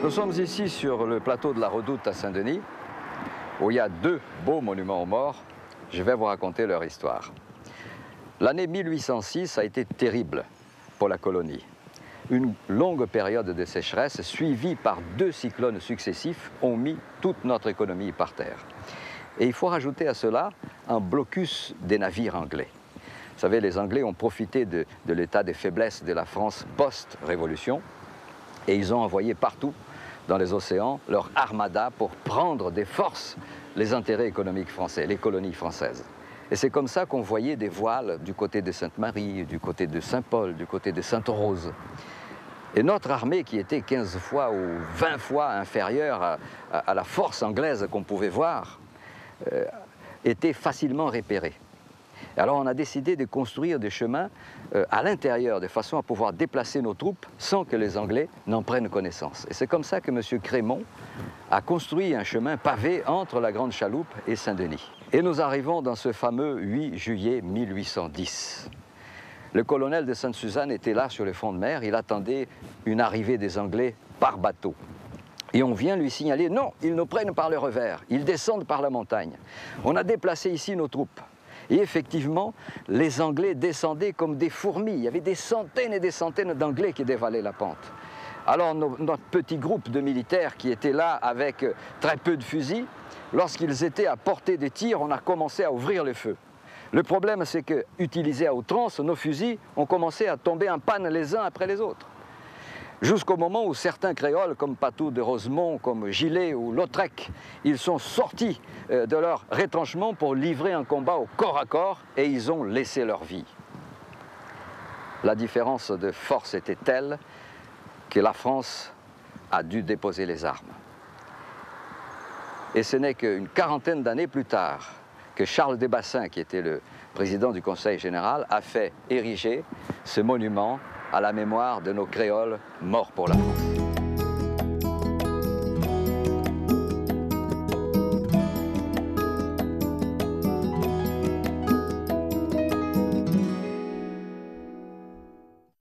Nous sommes ici sur le plateau de la Redoute à Saint-Denis, où il y a deux beaux monuments aux morts. Je vais vous raconter leur histoire. L'année 1806 a été terrible pour la colonie. Une longue période de sécheresse, suivie par 2 cyclones successifs, ont mis toute notre économie par terre. Et il faut rajouter à cela un blocus des navires anglais. Vous savez, les Anglais ont profité de l'état de faiblesse de la France post-révolution et ils ont envoyé partout dans les océans leur armada pour prendre des forces les intérêts économiques français, les colonies françaises. Et c'est comme ça qu'on voyait des voiles du côté de Sainte-Marie, du côté de Saint-Paul, du côté de Sainte-Rose. Et notre armée, qui était 15 fois ou 20 fois inférieure à la force anglaise qu'on pouvait voir, était facilement repérée. Alors on a décidé de construire des chemins à l'intérieur, de façon à pouvoir déplacer nos troupes sans que les Anglais n'en prennent connaissance. Et c'est comme ça que M. Crémont a construit un chemin pavé entre la Grande Chaloupe et Saint-Denis. Et nous arrivons dans ce fameux 8 juillet 1810. Le colonel de Sainte-Suzanne était là sur le front de mer, il attendait une arrivée des Anglais par bateau. Et on vient lui signaler, non, ils nous prennent par le revers, ils descendent par la montagne. On a déplacé ici nos troupes. Et effectivement, les Anglais descendaient comme des fourmis. Il y avait des centaines et des centaines d'Anglais qui dévalaient la pente. Alors notre petit groupe de militaires qui étaient là avec très peu de fusils, lorsqu'ils étaient à portée de tir, on a commencé à ouvrir le feu. Le problème, c'est que, utilisés à outrance, nos fusils ont commencé à tomber en panne les uns après les autres. Jusqu'au moment où certains créoles, comme Patou de Rosemont, comme Gilet ou Lautrec, ils sont sortis de leur retranchement pour livrer un combat au corps à corps et ils ont laissé leur vie. La différence de force était telle que la France a dû déposer les armes. Et ce n'est qu'une quarantaine d'années plus tard que Charles Desbassins, qui était le président du Conseil général, a fait ériger ce monument à la mémoire de nos créoles morts pour la France.